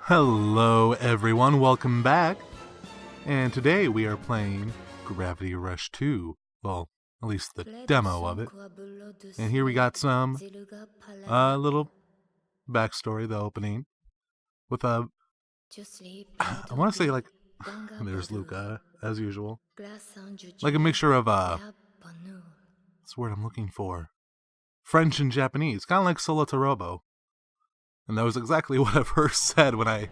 Hello everyone, welcome back. And today we are playing Gravity Rush 2. Well, at least the demo of it. And here we got some little backstory, the opening. With I want to say like, there's Luca, as usual. Like a mixture of, what's the word I'm looking for? French and Japanese, kind of like Solo Torobo. And that was exactly what I first said when I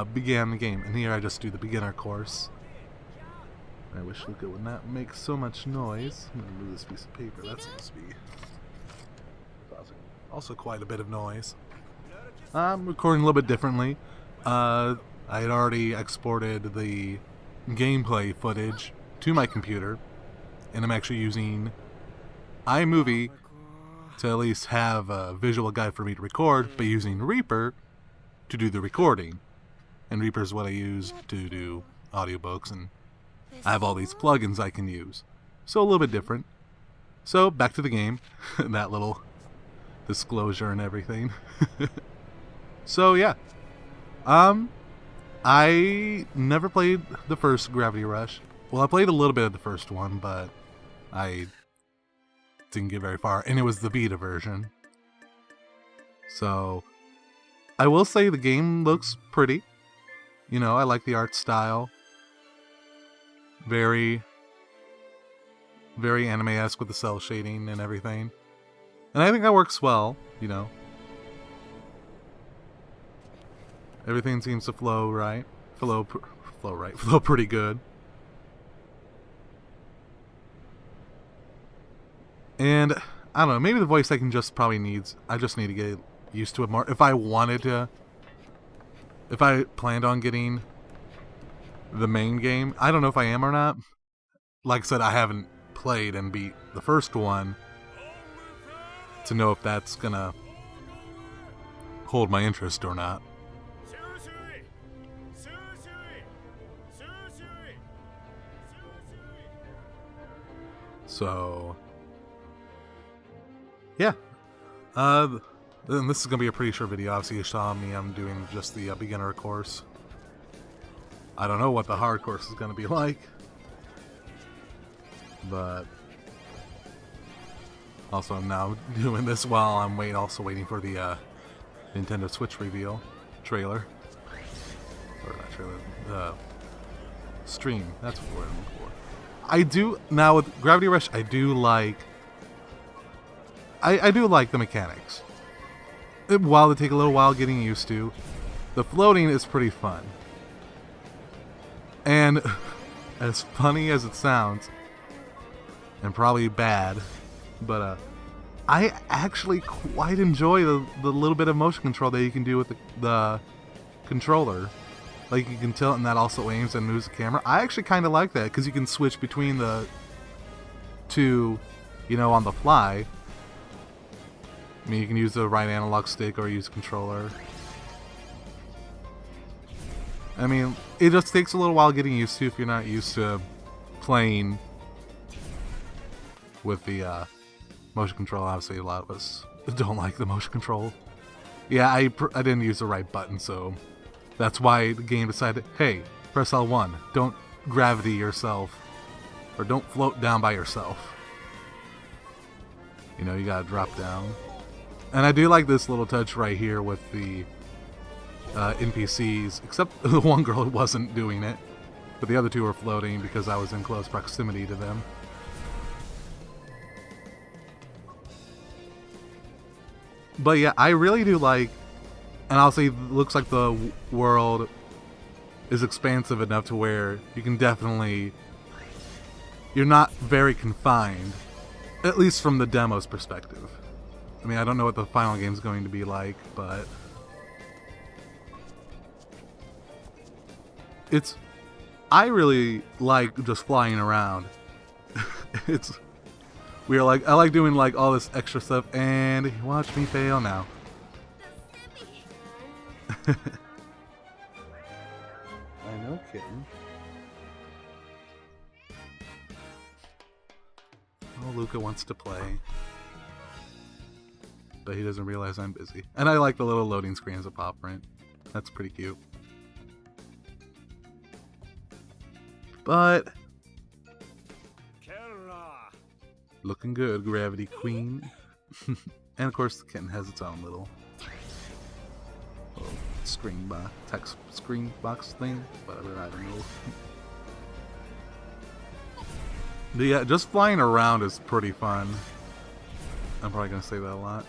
began the game. And here I just do the beginner course. I wish Luca would not make so much noise. I'm gonna move this piece of paper. That seems to be causing also quite a bit of noise. I'm recording a little bit differently. I had already exported the gameplay footage to my computer, and I'm actually using iMovie to at least have a visual guide for me to record, but using Reaper to do the recording. And Reaper is what I use to do audiobooks, and I have all these plugins I can use. So a little bit different. So back to the game. That little disclosure and everything. So yeah. I never played the first Gravity Rush. Well, I played a little bit of the first one, but I didn't get very far, and it was the beta version. So I will say the game looks pretty. You know, I like the art style. Very anime-esque with the cell shading and everything. And I think that works well, you know. Everything seems to flow right. Flow pretty good. And I don't know, maybe the voice acting just probably I just need to get used to it more. If I planned on getting the main game, I don't know if I am or not. Like I said, I haven't played and beat the first one to know if that's gonna hold my interest or not. So yeah, and this is gonna be a pretty short video. Obviously you saw me, I'm doing just the beginner course. I don't know what the hard course is gonna be like, but also I'm now doing this while I'm waiting for the Nintendo Switch reveal trailer, or not trailer, stream. That's what we're looking for. I do now with Gravity Rush. I do like the mechanics. While they take a little while getting used to, the floating is pretty fun. And as funny as it sounds, and probably bad, but I actually quite enjoy the little bit of motion control that you can do with the controller. Like you can tilt and that also aims and moves the camera. I actually kind of like that because you can switch between the two, you know, on the fly. I mean, you can use the right analog stick or use a controller. I mean, it just takes a little while getting used to if you're not used to playing with the motion control. Obviously, a lot of us don't like the motion control. Yeah, I didn't use the right button, so that's why the game decided, hey, press L1. Don't gravity yourself, or don't float down by yourself. You know, you gotta drop down. And I do like this little touch right here with the NPCs, except the one girl who wasn't doing it, but the other two were floating because I was in close proximity to them. But yeah, I really do like, and I'll say, looks like the world is expansive enough to where you can definitely, you're not very confined, at least from the demo's perspective. I mean, I don't know what the final game's going to be like, but I really like just flying around. I like doing like all this extra stuff, and watch me fail now. I know, kitten. Oh, Luca wants to play. but he doesn't realize I'm busy. And I like the little loading screens that pop, right? That's pretty cute. But looking good, Gravity Queen. And of course the kitten has its own little screen box, text screen box thing, whatever, I don't know. But yeah, just flying around is pretty fun. I'm probably gonna say that a lot.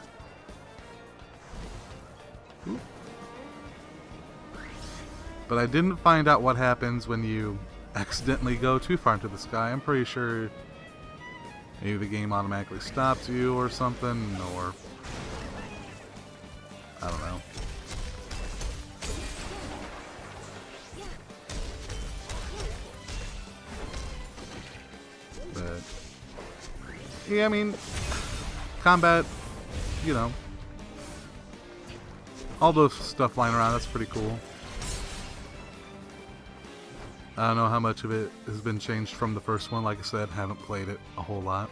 Ooh. But I didn't find out what happens when you accidentally go too far into the sky. I'm pretty sure maybe the game automatically stops you or something, or I don't know. But yeah, I mean, combat, you know, all those stuff flying around, that's pretty cool. I don't know how much of it has been changed from the first one. Like I said, haven't played it a whole lot.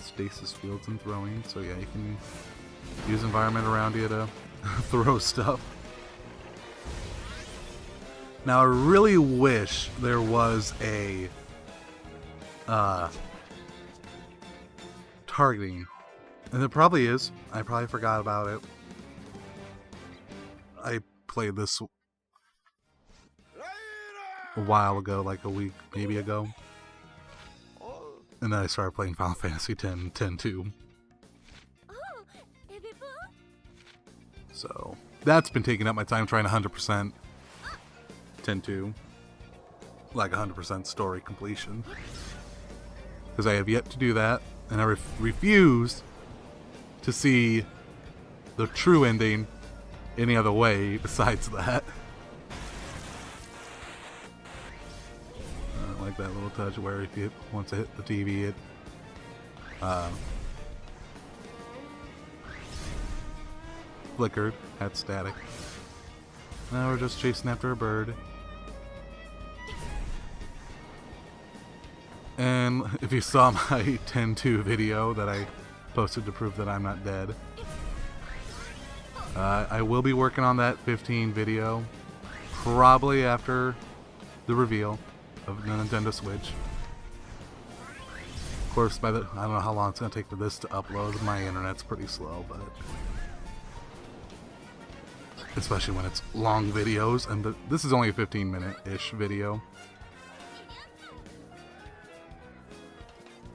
Stasis fields and throwing, so yeah, you can use environment around you to throw stuff. Now I really wish there was a targeting, and there probably is. I probably forgot about it. I played this a while ago, like a week maybe ago, and then I started playing Final Fantasy X 10-2. So that's been taking up my time trying to 100% 10-2, like 100% story completion, because I have yet to do that, and I refuse to see the true ending any other way besides that. Like that little touch where if you want to hit the TV, it flickered, had static. Now we're just chasing after a bird. And if you saw my 10-2 video that I posted to prove that I'm not dead, I will be working on that 15 video probably after the reveal of the Nintendo Switch. Of course, I don't know how long it's going to take for this to upload. My internet's pretty slow, but especially when it's long videos, and this is only a 15-minute-ish video.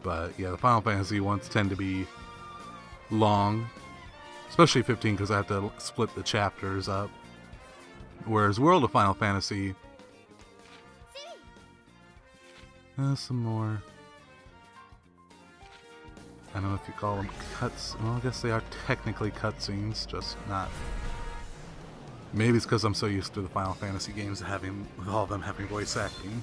But yeah, the Final Fantasy ones tend to be long, especially 15 because I have to split the chapters up. Whereas World of Final Fantasy, some more, I don't know if you call them cuts. Well, I guess they are technically cutscenes, just not. Maybe it's because I'm so used to the Final Fantasy games with all of them having voice acting.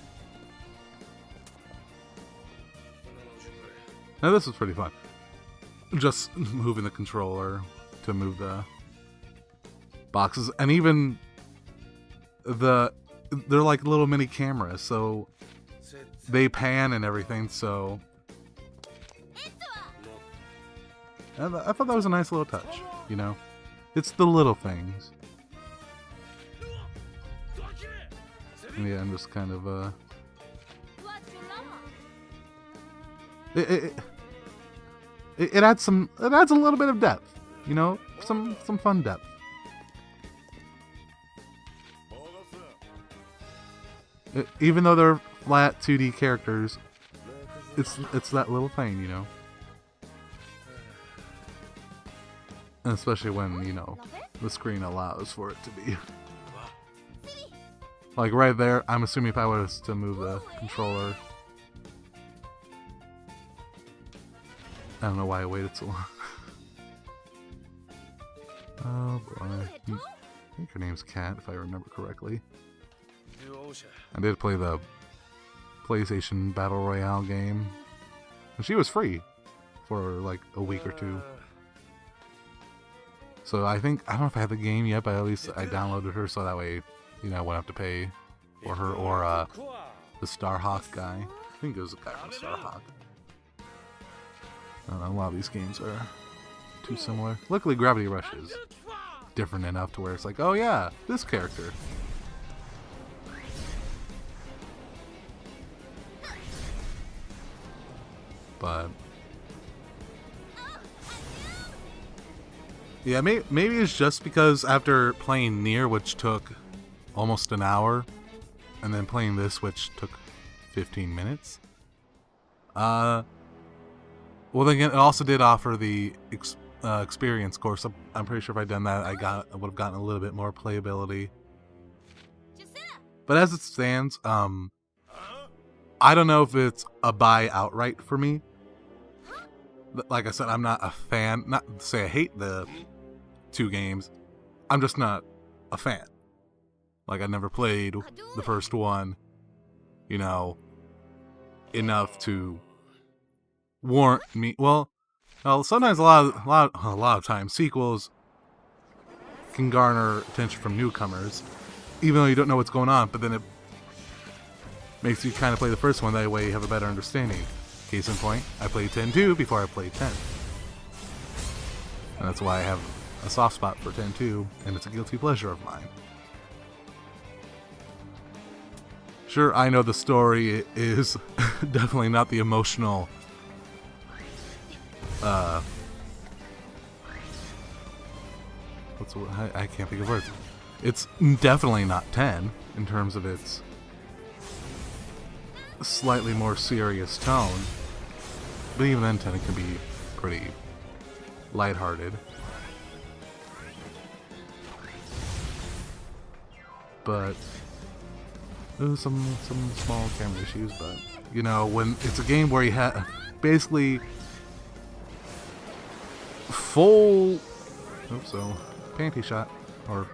Now this is pretty fun. Just moving the controller to move the boxes, and even they're like little mini cameras, so they pan and everything, so I thought that was a nice little touch, you know? It's the little things. And yeah, I'm just kind of, it adds a little bit of depth, you know? Some fun depth. Even though they're flat 2D characters, it's that little thing, you know? And especially when, you know, the screen allows for it to be. Like right there, I'm assuming if I was to move the controller. I don't know why I waited so long. Oh boy. I think her name's Kat, if I remember correctly. I did play the PlayStation Battle Royale game. And she was free for like a week or two. So I don't know if I have the game yet, but at least I downloaded her so that way, you know, I wouldn't have to pay for her or the Starhawk guy. I think it was the guy from Starhawk. I don't know, a lot of these games are too similar. Luckily Gravity Rush is different enough to where it's like, oh yeah, this character. But yeah, maybe it's just because after playing Nier, which took almost an hour, and then playing this, which took 15 minutes. Well, then again, it also did offer the experience course. I'm pretty sure if I'd done that, I would have gotten a little bit more playability. But as it stands, I don't know if it's a buy outright for me. Like I said, I'm not a fan. Not to say I hate the two games. I'm just not a fan. Like, I never played the first one, you know, enough to warrant me. Well, sometimes a lot of times sequels can garner attention from newcomers, even though you don't know what's going on. But then it makes you kind of play the first one. That way, you have a better understanding. Case in point, I played 10-2 before I played 10. And that's why I have a soft spot for 10-2, and it's a guilty pleasure of mine. Sure, I know the story is definitely not the emotional I can't think of words. It's definitely not 10 in terms of its slightly more serious tone. But even then, 10 can be pretty lighthearted. But there's some small camera issues. But you know, when it's a game where you have basically full, panty shot or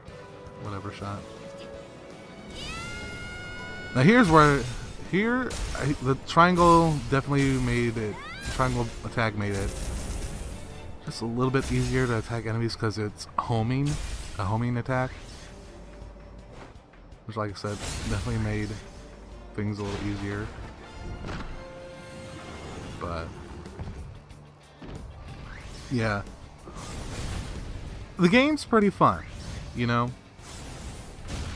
whatever shot. Now the triangle definitely made it. The triangle attack made it just a little bit easier to attack enemies because it's a homing attack, which, like I said, definitely made things a little easier. But yeah, the game's pretty fun. You know,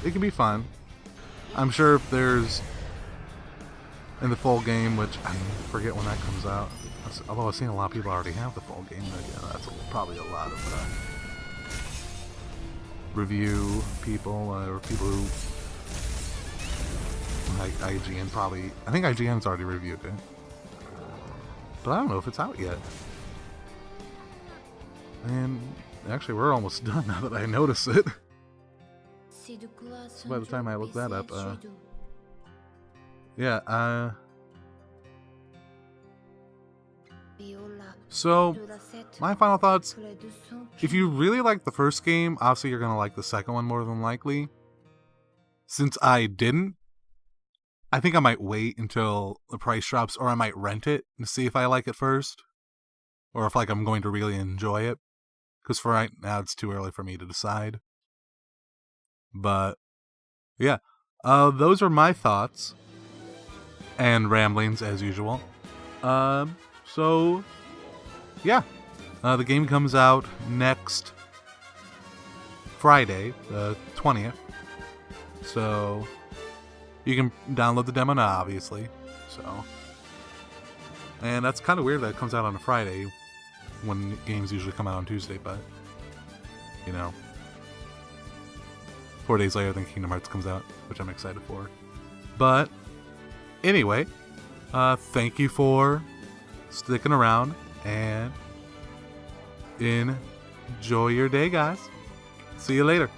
it can be fun. I'm sure if there's in the full game, which I forget when that comes out. Although I've seen a lot of people already have the full game, but yeah, that's probably a lot of review people or people who like IGN probably. I think IGN's already reviewed it, but I don't know if it's out yet. And actually, we're almost done now that I notice it. By the time I look that up, yeah, so my final thoughts, if you really like the first game, obviously you're gonna like the second one more than likely. Since I didn't, I think I might wait until the price drops, or I might rent it and see if I like it first, or if I'm going to really enjoy it, because for right now it's too early for me to decide. But yeah, those are my thoughts and ramblings as usual. So yeah, the game comes out next Friday, the 20th. So you can download the demo now, obviously. So, and that's kind of weird that it comes out on a Friday when games usually come out on Tuesday, but you know, 4 days later than Kingdom Hearts comes out, which I'm excited for. But anyway, thank you for sticking around, and enjoy your day, guys. See you later.